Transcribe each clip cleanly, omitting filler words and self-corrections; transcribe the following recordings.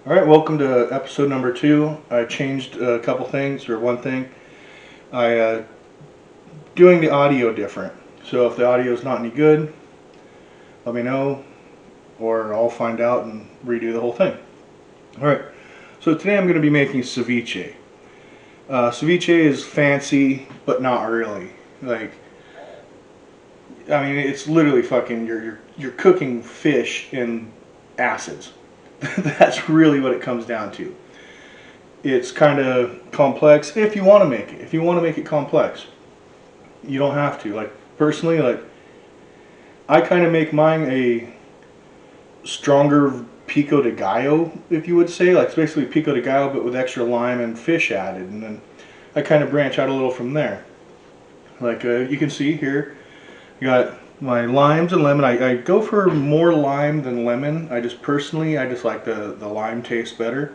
All right, welcome to episode number 2. I changed a couple things, or one thing. Doing the audio different. So if the audio is not any good, let me know, or I'll find out and redo the whole thing. All right, so today I'm going to be making ceviche. Ceviche is fancy, but not really. Like, I mean, it's literally fucking you're cooking fish in acids. That's really what it comes down to. It's kind of complex if you want to make it. If you want to make it complex, you don't have to. Like personally, like I kind of make mine a stronger pico de gallo, if you would say. Like it's basically pico de gallo, but with extra lime and fish added, and then I kind of branch out a little from there. Like you can see here, you got my limes and lemon. I go for more lime than lemon. I just like the lime taste better.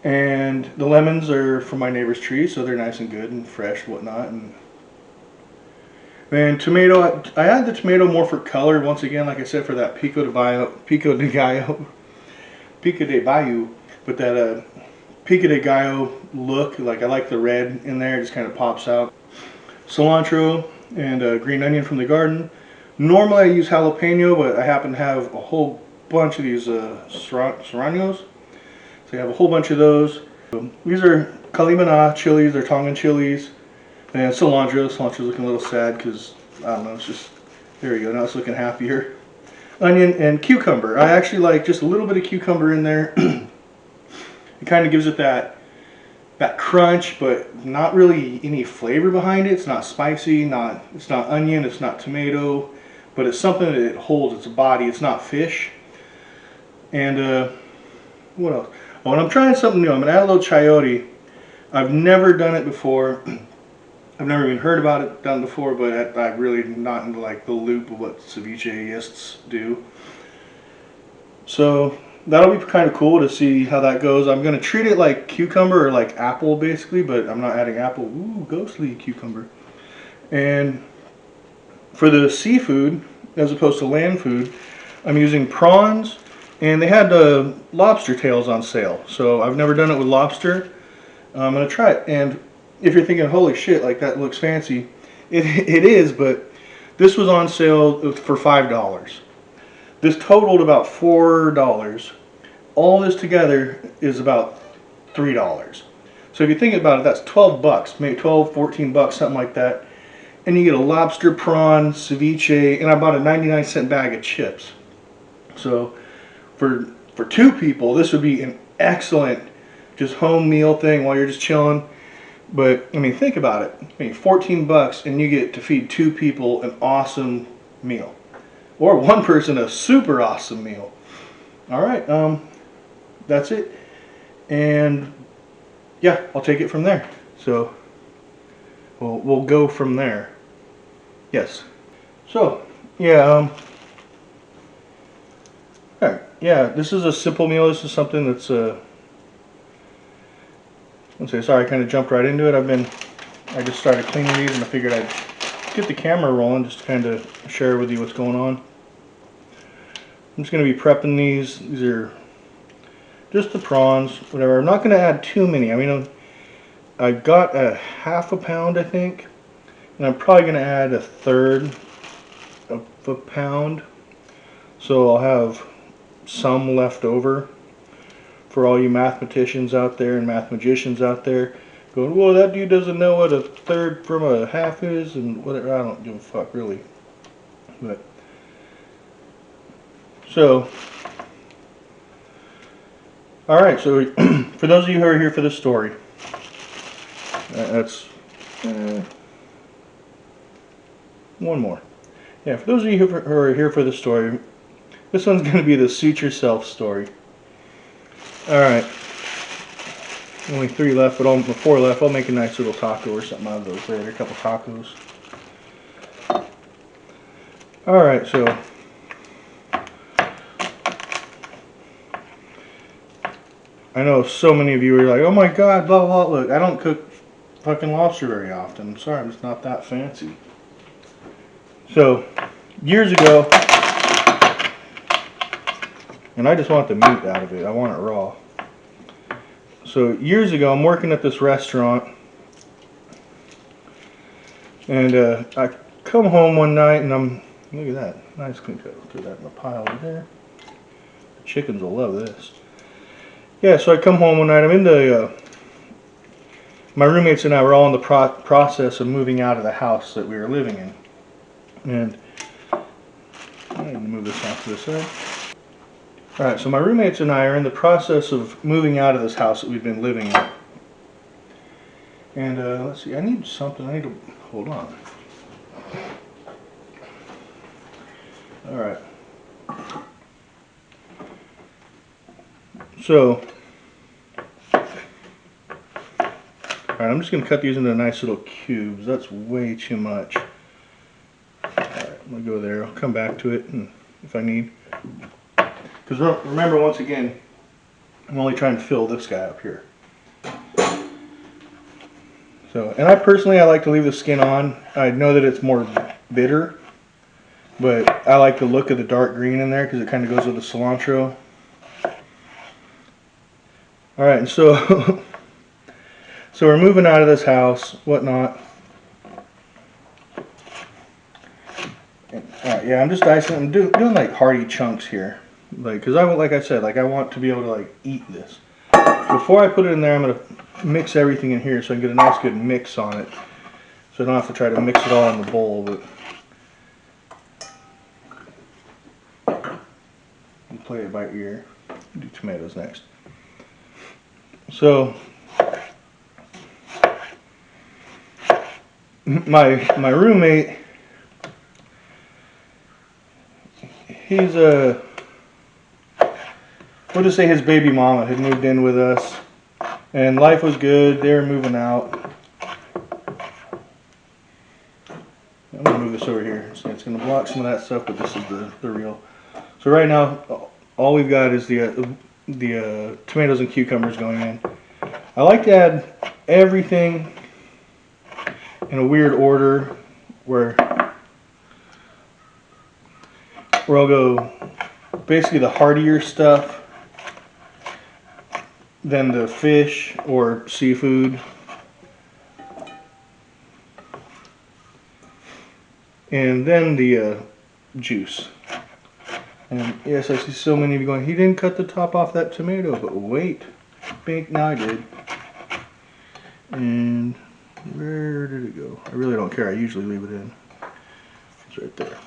And the lemons are from my neighbor's tree, so they're nice and good and fresh and whatnot. And tomato, I add the tomato more for color, once again, like I said, for that pico de gallo, but that pico de gallo look. Like I like the red in there, it just kind of pops out. Cilantro and green onion from the garden. Normally I use jalapeno, but I happen to have a whole bunch of these serranos. So I have a whole bunch of those. These are Kalimana chilies, they're Tongan chilies. And cilantro. Cilantro's looking a little sad because, I don't know, it's just, there we go, now it's looking happier. Onion and cucumber. I actually like just a little bit of cucumber in there. It kind of gives it that crunch, but not really any flavor behind it. It's not spicy, it's not onion, it's not tomato, but it's something that it holds its body. It's not fish. And what else? Oh, and I'm trying something new. I'm gonna add a little chayote. I've never done it before. I've never even heard about it done before, but I'm really not into like the loop of what cevicheists do. So that'll be kind of cool to see how that goes. I'm going to treat it like cucumber or like apple basically, but I'm not adding apple. Ooh, ghostly cucumber. And for the seafood, as opposed to land food, I'm using prawns, and they had lobster tails on sale. So I've never done it with lobster. I'm going to try it. And if you're thinking, holy shit, like that looks fancy, it is, but this was on sale for $5. This totaled about $4. All this together is about $3. So if you think about it, that's 12 bucks, maybe 12, 14 bucks, something like that. And you get a lobster, prawn, ceviche, and I bought a 99-cent bag of chips. So for 2 people, this would be an excellent just home meal thing while you're just chilling. But I mean, think about it. I mean, 14 bucks and you get to feed 2 people an awesome meal. Or one person a super awesome meal. All right, that's it. And yeah, I'll take it from there. So we'll go from there. Yes. So yeah, all right. Yeah, this is a simple meal. This is something that's I'm sorry, I kind of jumped right into it. I just started cleaning these, and I figured I'd get the camera rolling just to kind of share with you what's going on. I'm just going to be prepping these. These are just the prawns, whatever. I'm not going to add too many. I mean, I got a half a pound, I think, and I'm probably going to add a third of a pound. So I'll have some left over for all you mathematicians out there and mathematicians out there going, well, that dude doesn't know what a third from a half is and whatever. I don't give a fuck, really. But so, all right. So for those of you who are here for the story, that's one more. Yeah, for those of you who are here for the story, this one's going to be the Suture self story. All right. Only 3 left, but 4 left. I'll make a nice little taco or something out of those later. A couple tacos. All right, so I know so many of you are like, oh my god, blah, blah, blah. Look, I don't cook fucking lobster very often. I'm sorry, I'm just not that fancy. So, years ago, and I just want the meat out of it. I want it raw. So years ago, I'm working at this restaurant, and I come home one night, and look at that, nice clean cut. Throw that in the pile over there. The chickens will love this. Yeah, so I come home one night. I'm in the my roommates and I were all in the process of moving out of the house that we were living in, and I'm going to move this off to the side. Alright, so my roommates and I are in the process of moving out of this house that we've been living in. And let's see, I need something, I need to, hold on. Alright. So, alright, I'm just going to cut these into nice little cubes. That's way too much. Alright, I'm going to go there. I'll come back to it and if I need. Because remember, once again, I'm only trying to fill this guy up here. So, and I personally like to leave the skin on. I know that it's more bitter, but I like the look of the dark green in there because it kind of goes with the cilantro. Alright, and so, so we're moving out of this house, whatnot. Alright, yeah, I'm just dicing. I'm doing like hearty chunks here. Because like I said, I want to be able to like eat this. Before I put it in there, I'm going to mix everything in here so I can get a nice good mix on it. So I don't have to try to mix it all in the bowl. But you play it by ear. We'll do tomatoes next. So my roommate, he's a, we'll just say his baby mama had moved in with us, and life was good. They were moving out. I'm gonna move this over here. So it's gonna block some of that stuff, but this is the real. So right now, all we've got is the tomatoes and cucumbers going in. I like to add everything in a weird order, where I'll go basically the heartier stuff, then the fish or seafood, and then the juice. And yes, I see so many of you going, he didn't cut the top off that tomato, but wait, bink, now I did. And where did it go? I really don't care, I usually leave it in. It's right there.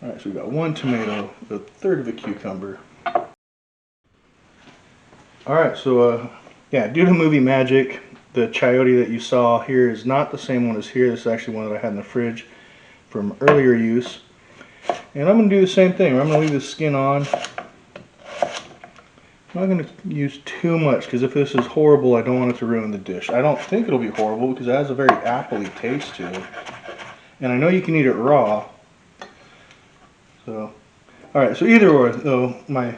Alright, so we got one tomato, a third of a cucumber. Alright, so yeah, due to movie magic, the chayote that you saw here is not the same one as here. This is actually one that I had in the fridge from earlier use. And I'm going to do the same thing. I'm going to leave the skin on. I'm not going to use too much because if this is horrible, I don't want it to ruin the dish. I don't think it'll be horrible because it has a very appley taste to it. And I know you can eat it raw. So, alright, so either or, though, my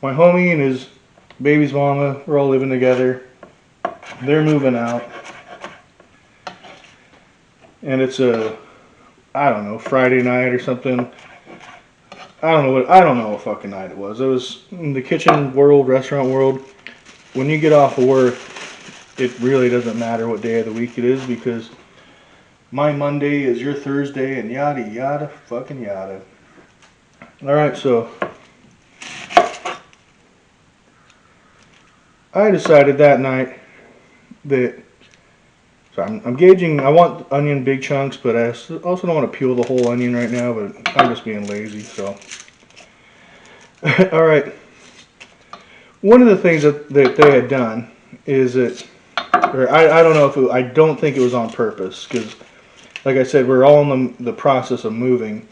homie and his baby's mama, we're all living together. They're moving out. And it's a, I don't know, Friday night or something. I don't know what fucking night it was. It was in the kitchen world, restaurant world. When you get off of work, it really doesn't matter what day of the week it is because my Monday is your Thursday and yada yada fucking yada. Alright, so I decided that night that, so I'm gauging, I want onion big chunks, but I also don't want to peel the whole onion right now, but I'm just being lazy, so. Alright, one of the things that they had done is that, or I don't know if it, I don't think it was on purpose, because like I said, we're all in the process of moving,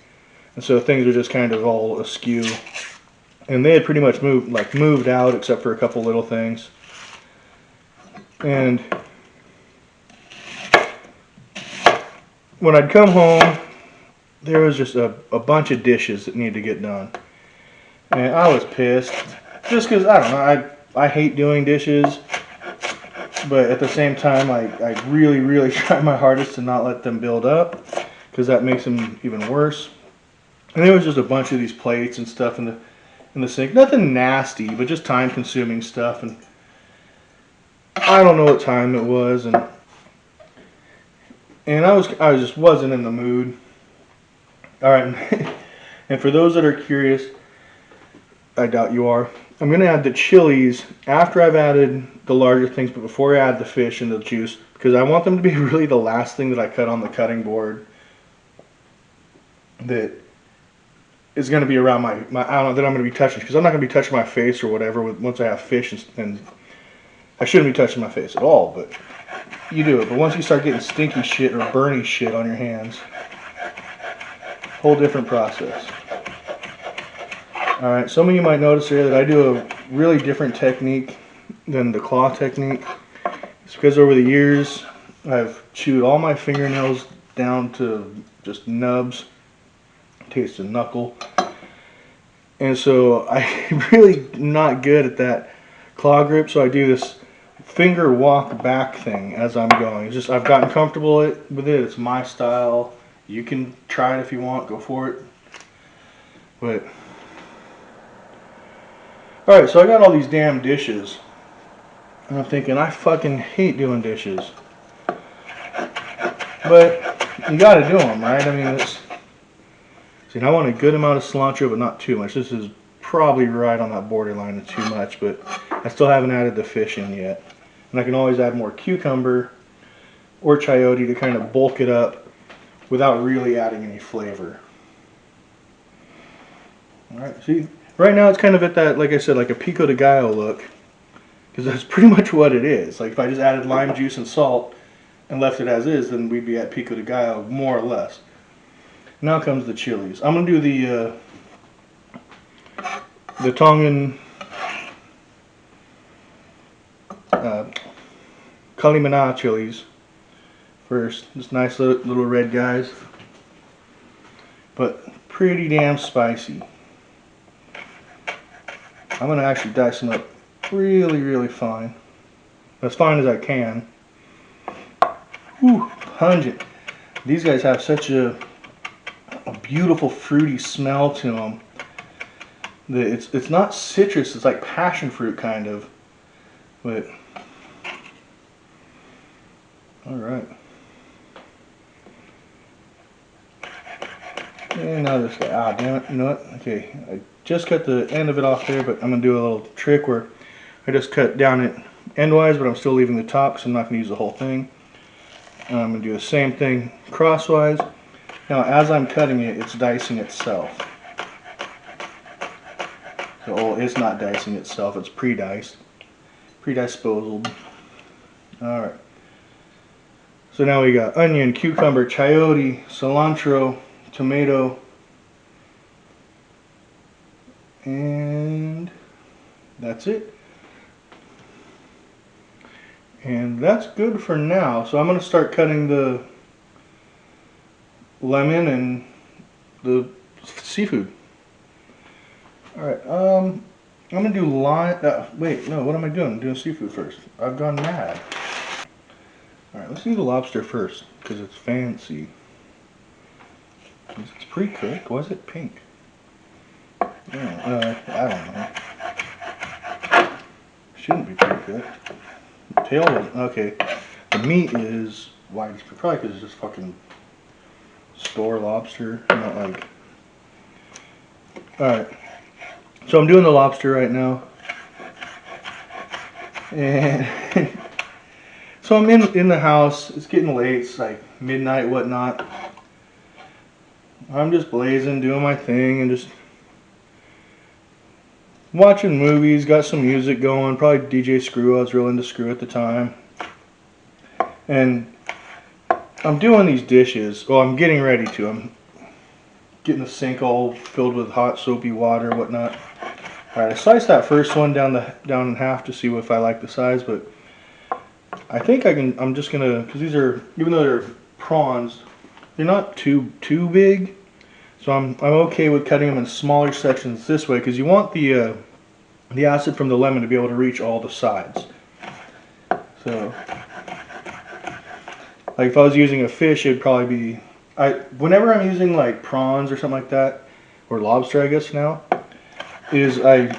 and so things are just kind of all askew. And they had pretty much moved out except for a couple little things. And when I'd come home, there was just a bunch of dishes that needed to get done. And I was pissed. Just because, I don't know, I hate doing dishes. But at the same time, I really, really try my hardest to not let them build up. Because that makes them even worse. And there was just a bunch of these plates and stuff in the sink. Nothing nasty, but just time consuming stuff. And I don't know what time it was, and I just wasn't in the mood. All right, and for those that are curious, I doubt you are, I'm gonna add the chilies after I've added the larger things, but before I add the fish and the juice, because I want them to be really the last thing that I cut on the cutting board. That is going to be around my I don't know, that I'm going to be touching, because I'm not going to be touching my face or whatever once I have fish, and I shouldn't be touching my face at all, but you do it. But once you start getting stinky shit or burny shit on your hands, whole different process. Alright, some of you might notice here that I do a really different technique than the claw technique. It's because over the years I've chewed all my fingernails down to just nubs, taste of knuckle, and so I'm really not good at that claw grip, so I do this finger walk back thing as I'm going. It's just I've gotten comfortable with it. It's my style. You can try it if you want, go for it. But alright, so I got all these damn dishes, and I'm thinking I fucking hate doing dishes, but you gotta do them, right? I mean, it's, see, I want a good amount of cilantro, but not too much. This is probably right on that borderline of too much, but I still haven't added the fish in yet. And I can always add more cucumber or chayote to kind of bulk it up without really adding any flavor. Alright, see, right now it's kind of at that, like I said, like a pico de gallo look, because that's pretty much what it is. Like if I just added lime juice and salt and left it as is, then we'd be at pico de gallo, more or less. Now comes the chilies. I'm going to do the Tongan Kalimana chilies first. Just nice little red guys, but pretty damn spicy. I'm going to actually dice them up really, really fine. As fine as I can. Whew, pungent. These guys have such a beautiful fruity smell to them. It's not citrus, it's like passion fruit kind of. But alright. And now this guy, ah damn it, you know what? Okay, I just cut the end of it off there, but I'm gonna do a little trick where I just cut down it endwise, but I'm still leaving the top because I'm not gonna use the whole thing. And I'm gonna do the same thing crosswise. Now as I'm cutting it, it's dicing itself. So, oh, it's not dicing itself, it's pre-diced. Pre-disposaled. Alright. So now we got onion, cucumber, chayote, cilantro, tomato, and that's it. And that's good for now. So I'm going to start cutting the lemon and the seafood. Alright, I'm going to do lime. Wait, no, what am I doing? I'm doing seafood first. I've gone mad. Alright, let's do the lobster first, because it's fancy. It's pre-cooked. Why is it pink? I don't know. Shouldn't be pre-cooked. The tail wasn't. Okay. The meat is white. It's probably because it's just fucking store lobster. Not like. Alright. So I'm doing the lobster right now. And so I'm in the house. It's getting late. It's like midnight, whatnot. I'm just blazing, doing my thing, and just watching movies. Got some music going. Probably DJ Screw. I was real into Screw at the time. And I'm doing these dishes. Well, I'm getting ready to. I'm getting the sink all filled with hot soapy water, whatnot. Alright, I sliced that first one down in half to see if I like the size, but I think I can. I'm just gonna, because these are, even though they're prawns, they're not too big. So I'm okay with cutting them in smaller sections this way, because you want the acid from the lemon to be able to reach all the sides. So, like if I was using a fish, it'd probably be, whenever I'm using like prawns or something like that, or lobster, I guess now, is I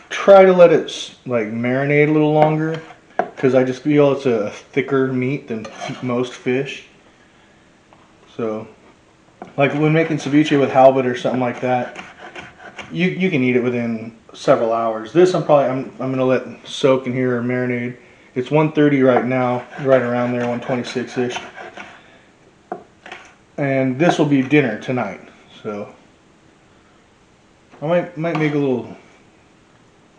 try to let it like marinate a little longer because I just feel it's a thicker meat than most fish. So, like when making ceviche with halibut or something like that, you can eat it within several hours. This I'm gonna let soak in here or marinate. It's 1:30 right now, right around there, 1:26 ish, and this will be dinner tonight. So I might make a little,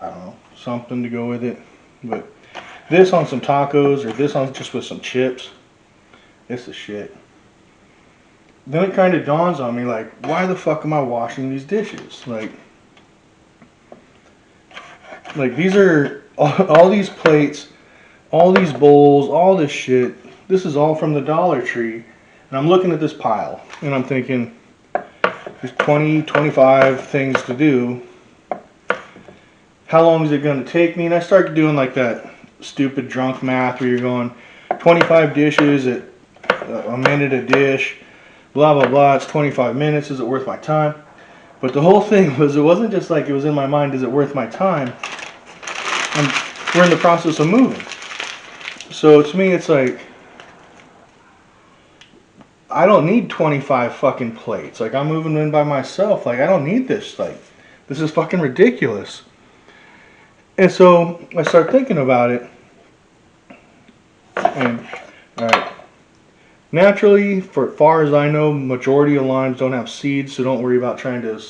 I don't know, something to go with it. But this on some tacos or this on just with some chips, it's the shit. Then it kind of dawns on me, like, why the fuck am I washing these dishes? Like these are all these plates, all these bowls, all this shit. This is all from the Dollar Tree, and I'm looking at this pile, and I'm thinking, there's 20, 25 things to do. How long is it going to take me? And I start doing like that stupid drunk math where you're going 25 dishes at a minute a dish, blah blah blah, it's 25 minutes, is it worth my time? But the whole thing was, it wasn't just like it was in my mind, is it worth my time? And we're in the process of moving. So to me it's like, I don't need 25 fucking plates. Like, I'm moving in by myself. Like, I don't need this. Like, this is fucking ridiculous. And so I start thinking about it. And, alright. Naturally, for far as I know, majority of limes don't have seeds, so don't worry about trying to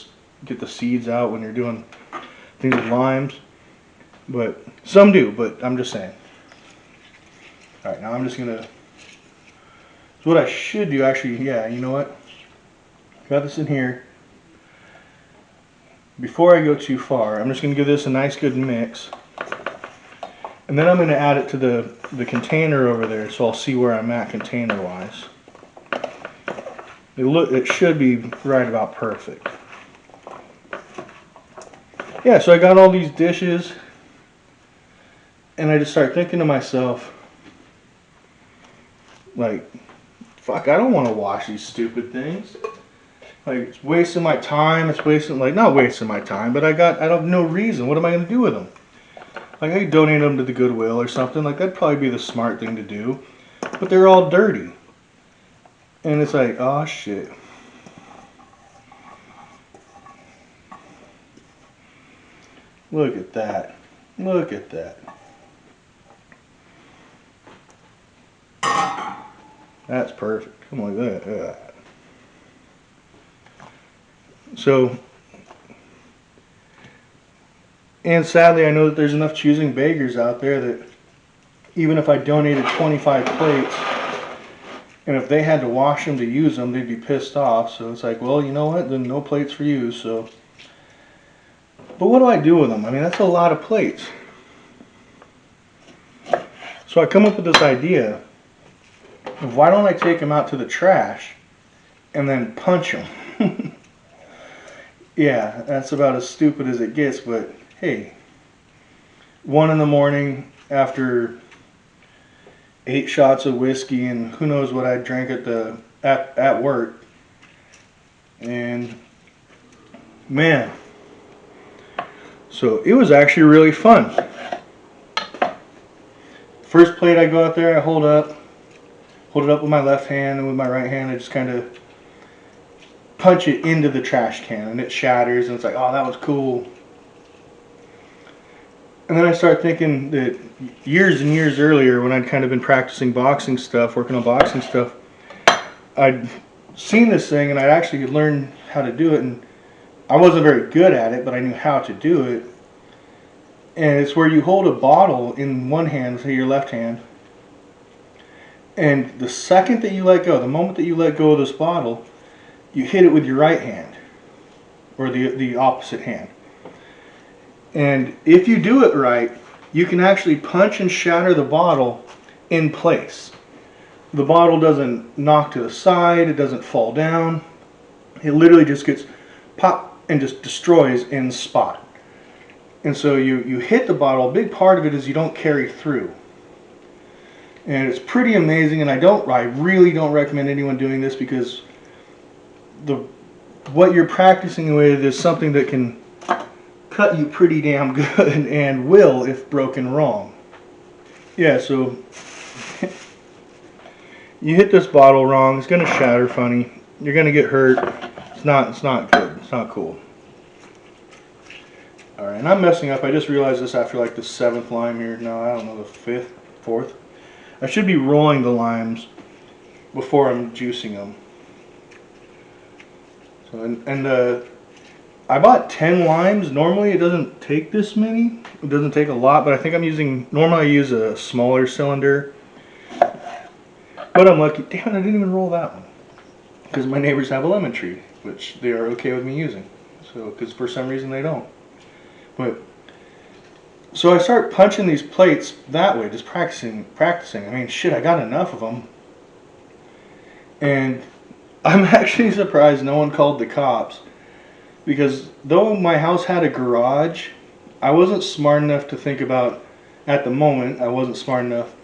get the seeds out when you're doing things with limes. But some do, but I'm just saying. Alright, now I'm just going to... So what I should do, actually, yeah, you know what? Got this in here. Before I go too far, I'm just going to give this a nice good mix. And then I'm going to add it to the container over there, so I'll see where I'm at container-wise. It should be right about perfect. Yeah, so I got all these dishes, and I just start thinking to myself, like, fuck, I don't want to wash these stupid things. Like, it's wasting my time. It's wasting, like, not wasting my time, but I have no reason. What am I going to do with them? Like, I could donate them to the Goodwill or something. Like, that'd probably be the smart thing to do. But they're all dirty. And it's like, oh shit. Look at that. Look at that. That's perfect. Come on, look at that. So, and sadly, I know that there's enough choosing beggars out there that even if I donated 25 plates, and if they had to wash them to use them, they'd be pissed off. So it's like, well, you know what? Then no plates for you. So, but what do I do with them? I mean, that's a lot of plates. So I come up with this idea of, why don't I take them out to the trash and then punch them? Yeah, that's about as stupid as it gets, but hey, 1 in the morning after 8 shots of whiskey and who knows what I drank at work, and man, so it was actually really fun. First plate I go out there, I hold it up with my left hand, and with my right hand I just kind of punch it into the trash can, and it shatters, and it's like, oh, that was cool. And then I start thinking that years and years earlier, when I'd kind of been practicing boxing stuff, working on boxing stuff, I'd seen this thing, and I'd actually learned how to do it, and I wasn't very good at it, but I knew how to do it. And it's where you hold a bottle in one hand, say your left hand, and the second that you let go, the moment that you let go of this bottle, you hit it with your right hand, or the opposite hand. And if you do it right, you can actually punch and shatter the bottle in place. The bottle doesn't knock to the side, it doesn't fall down. It literally just gets popped and just destroys in the spot. And so you hit the bottle. A big part of it is you don't carry through. And it's pretty amazing, and I really don't recommend anyone doing this, because what you're practicing with is something that can cut you pretty damn good and will if broken wrong. Yeah, so you hit this bottle wrong, it's gonna shatter funny. You're gonna get hurt. It's not good. It's not cool. Alright, and I'm messing up. I just realized this after like the 7th lime here. No, I don't know, the 5th, 4th. I should be rolling the limes before I'm juicing them. So, I bought 10 limes. Normally it doesn't take this many. It doesn't take a lot, but I think I'm using, normally I use a smaller cylinder. But I'm lucky. Damn it, I didn't even roll that one. Because my neighbors have a lemon tree, which they are okay with me using. So, because for some reason they don't. But, so I start punching these plates that way, just practicing. I mean, shit, I got enough of them. And I'm actually surprised no one called the cops. Because though my house had a garage, I wasn't smart enough to think about, at the moment, I wasn't smart enough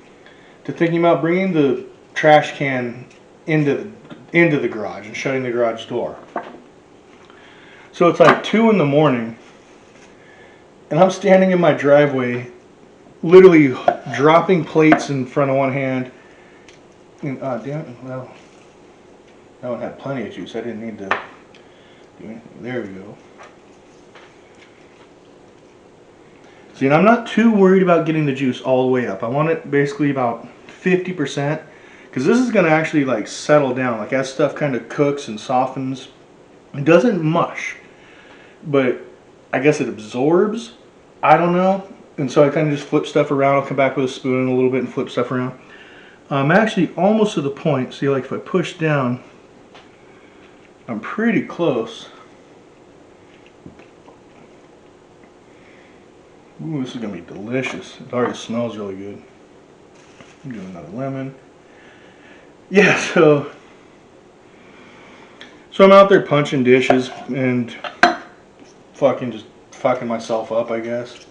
to thinking about bringing the trash can into the garage and shutting the garage door. So it's like 2 in the morning, and I'm standing in my driveway, literally dropping plates in front of one hand. And, damn it, well, that one had plenty of juice. I didn't need to do anything. There we go. See, and I'm not too worried about getting the juice all the way up. I want it basically about 50%, because this is going to actually like settle down. Like as stuff kind of cooks and softens, it doesn't mush, but I guess it absorbs. I don't know. And so I kind of just flip stuff around. I'll come back with a spoon in a little bit and flip stuff around. I'm actually almost to the point. See, like if I push down, I'm pretty close. Ooh, this is going to be delicious. It already smells really good. I'm doing another lemon. Yeah, so I'm out there punching dishes and fucking myself up, I guess.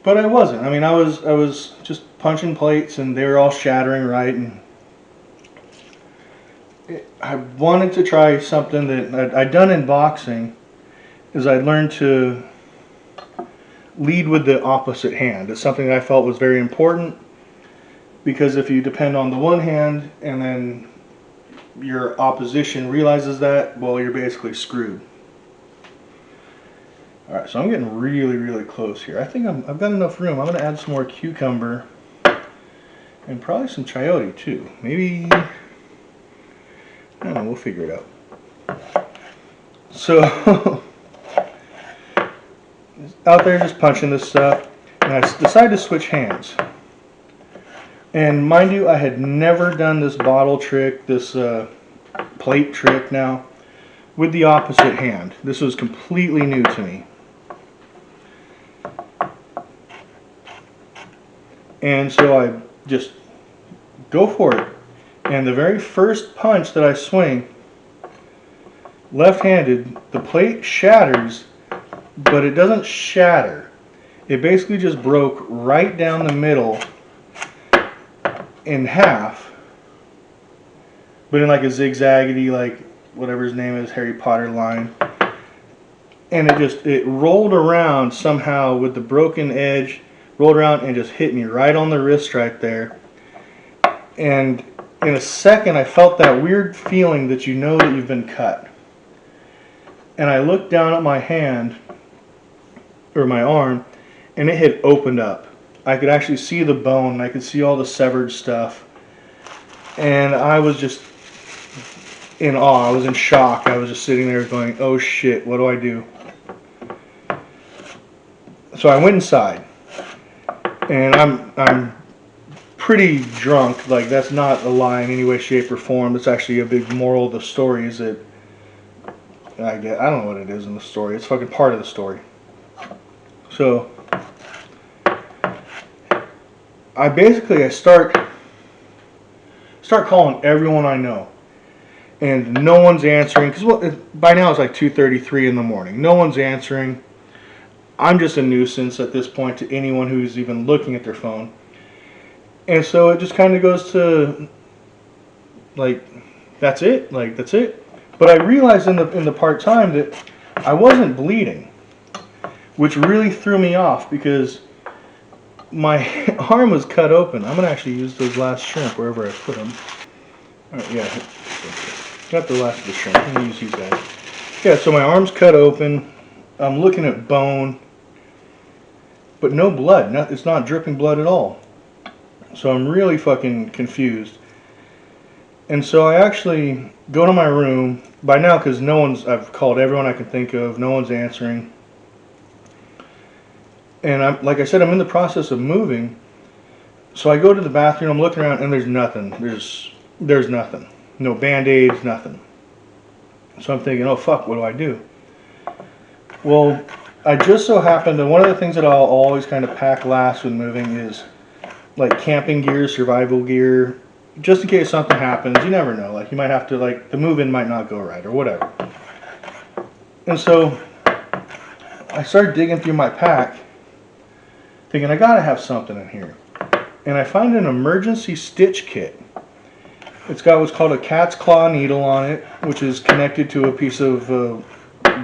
But I wasn't. I mean, I was just punching plates and they were all shattering right, and I wanted to try something that I'd done in boxing, is I learned to lead with the opposite hand. It's something that I felt was very important, because if you depend on the one hand and then your opposition realizes that, well, you're basically screwed. Alright, so I'm getting really, really close here. I think I've got enough room. I'm going to add some more cucumber and probably some chayote too. Maybe, I don't know, we'll figure it out. So, out there just punching this stuff, and I decided to switch hands. And mind you, I had never done this bottle trick, this plate trick now, with the opposite hand. This was completely new to me. And so I just go for it. And the very first punch that I swing, left-handed, the plate shatters, but it doesn't shatter. It basically just broke right down the middle in half, but in like a zigzaggedy, like whatever his name is, Harry Potter line. And it rolled around somehow with the broken edge, rolled around and just hit me right on the wrist right there. And in a second I felt that weird feeling that you know that you've been cut. And I looked down at my hand, or my arm, and it had opened up. I could actually see the bone, I could see all the severed stuff. And I was just in awe, I was in shock. I was just sitting there going, oh shit, what do I do? So I went inside. And I'm pretty drunk. Like, that's not a lie in any way, shape, or form. That's actually a big moral of the story, is that I don't know what it is in the story. It's fucking part of the story. So I start calling everyone I know, and no one's answering, because by now it's like 2:33 in the morning. No one's answering. I'm just a nuisance at this point to anyone who's even looking at their phone. And so it just kind of goes to, like, that's it. Like, that's it. But I realized in the part-time that I wasn't bleeding, which really threw me off because my arm was cut open. I'm going to actually use those last shrimp wherever I put them. All right, yeah, got the last of the shrimp. I'm going to use these guys. Yeah, so my arm's cut open. I'm looking at bone, but no blood. It's not dripping blood at all. So I'm really fucking confused. And so I actually go to my room by now because I've called everyone I can think of. No one's answering. And like I said, I'm in the process of moving. So I go to the bathroom, I'm looking around, and there's nothing. There's nothing. No Band-Aids, nothing. So I'm thinking, oh fuck, what do I do? Well, I just so happened to, one of the things that I'll always kind of pack last when moving is like camping gear, survival gear, just in case something happens. You never know. Like you might have to, like the move-in might not go right or whatever. And so I started digging through my pack, thinking I gotta have something in here. And I find an emergency stitch kit. It's got what's called a cat's claw needle on it, which is connected to a piece of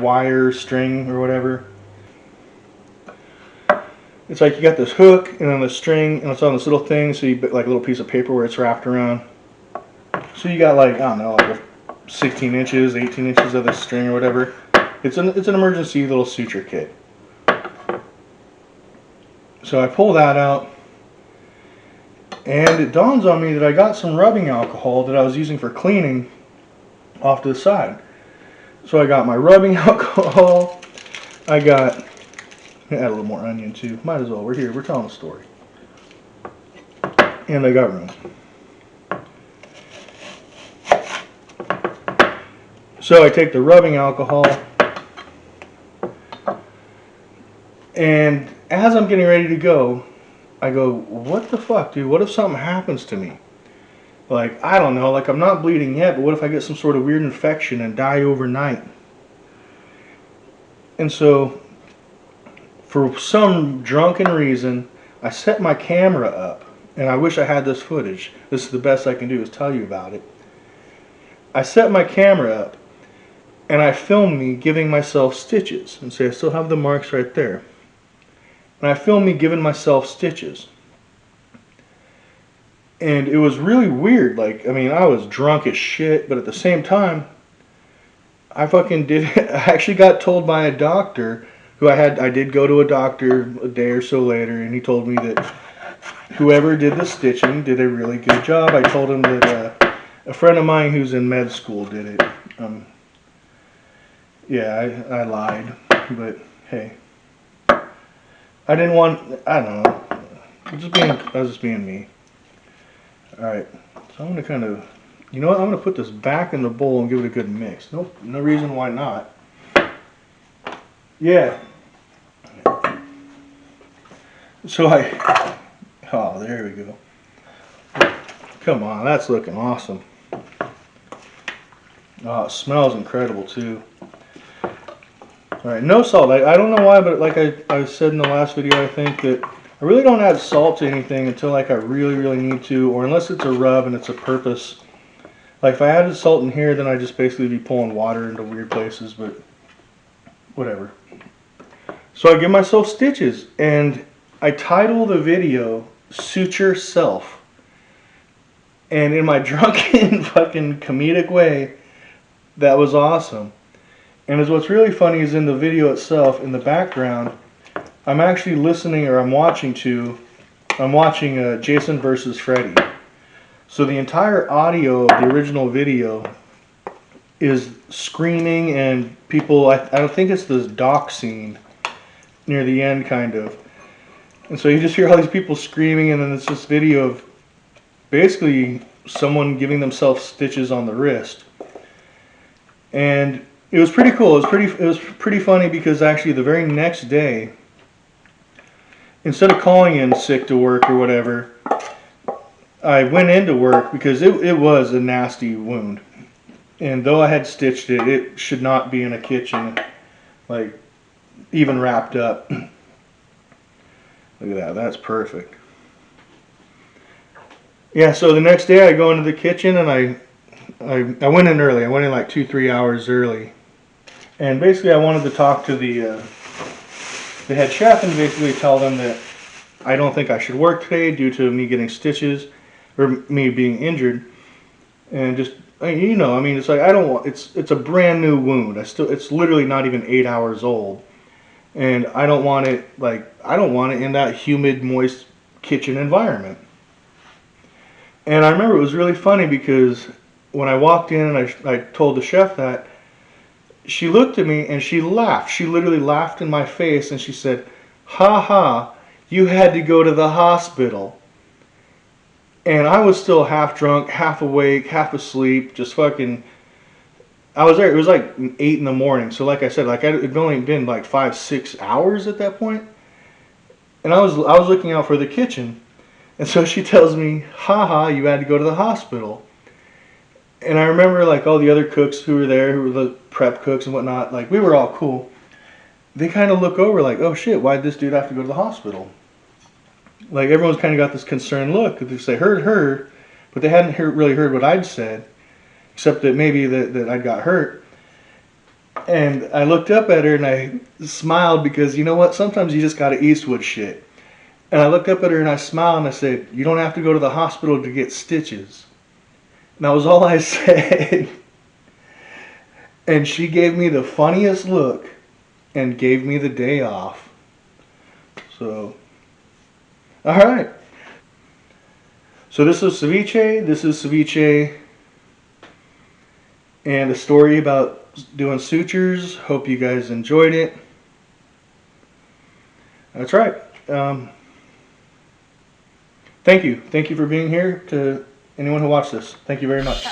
wire, string, or whatever. It's like you got this hook and then the string, and it's on this little thing, so you like a little piece of paper where it's wrapped around. So you got like, I don't know, like 16 inches, 18 inches of this string or whatever. It's an emergency little suture kit. So I pull that out, and it dawns on me that I got some rubbing alcohol that I was using for cleaning off to the side. So I got my rubbing alcohol. I got, add a little more onion too. Might as well. We're here. We're telling a story. And I got room. So I take the rubbing alcohol, and as I'm getting ready to go, I go, what the fuck, dude? What if something happens to me? Like, I don't know. Like, I'm not bleeding yet, but what if I get some sort of weird infection and die overnight? And so, for some drunken reason, I set my camera up. And I wish I had this footage. This is the best I can do, is tell you about it. I set my camera up, and I filmed me giving myself stitches. And see, I still have the marks right there. And I filmed me giving myself stitches. And it was really weird. Like, I mean, I was drunk as shit, but at the same time, I fucking did it. I actually got told by a doctor who I did go to a doctor a day or so later, and he told me that whoever did the stitching did a really good job. I told him that a friend of mine who's in med school did it. Yeah, I lied, but hey. I don't know. I was just being me. Alright, so I'm going to kind of, you know what, I'm going to put this back in the bowl and give it a good mix. Nope, no reason why not. Yeah. So oh, there we go. Come on, that's looking awesome. Oh, it smells incredible too. Alright, no salt. I don't know why, but like I said in the last video, I think that I really don't add salt to anything until like I really, really need to, or unless it's a rub and it's a purpose. Like if I added salt in here, then I'd just basically be pulling water into weird places, but whatever. So I give myself stitches, and I title the video Suture Self. And in my drunken fucking comedic way, that was awesome. And what's really funny is in the video itself, in the background, I'm actually listening, or I'm watching Jason versus Freddy. So the entire audio of the original video is screaming and people, I don't think it's this dock scene near the end kind of. And so you just hear all these people screaming, and then it's this video of basically someone giving themselves stitches on the wrist. And it was pretty cool. It was pretty funny because actually the very next day, instead of calling in sick to work or whatever, I went into work because it was a nasty wound. And though I had stitched it, it should not be in a kitchen, like even wrapped up. Look at that, that's perfect. Yeah, so the next day I go into the kitchen and I went in early. I went in like 2-3 hours early, and basically I wanted to talk to the head chef and basically tell them that I don't think I should work today due to me getting stitches or me being injured, and just I mean, it's like I don't want it's a brand new wound. It's literally not even 8 hours old, and I don't want it in that humid, moist kitchen environment. And I remember it was really funny because when I walked in and I told the chef that, she looked at me and she laughed. She literally laughed in my face and she said, "Ha ha, you had to go to the hospital." And I was still half drunk, half awake, half asleep, just fucking. I was there. It was like 8 in the morning. So like I said, it'd only been like 5-6 hours at that point, and I was looking out for the kitchen, and so she tells me, "Ha ha, you had to go to the hospital." And I remember like all the other cooks who were there, who were the prep cooks and whatnot, like we were all cool. They kind of look over like, "Oh shit, why'd this dude have to go to the hospital?" Like everyone's kind of got this concerned look because they heard her, but they hadn't really heard what I'd said, except that maybe that I got hurt. And I looked up at her and I smiled because you know what? Sometimes you just gotta Eastwood shit. And I looked up at her and I smiled and I said, "You don't have to go to the hospital to get stitches." And that was all I said. And she gave me the funniest look and gave me the day off. So, alright. So this is Ceviche. This is Ceviche and a story about doing sutures. Hope you guys enjoyed it. That's right. Thank you. Thank you for being here. To anyone who watched this, thank you very much.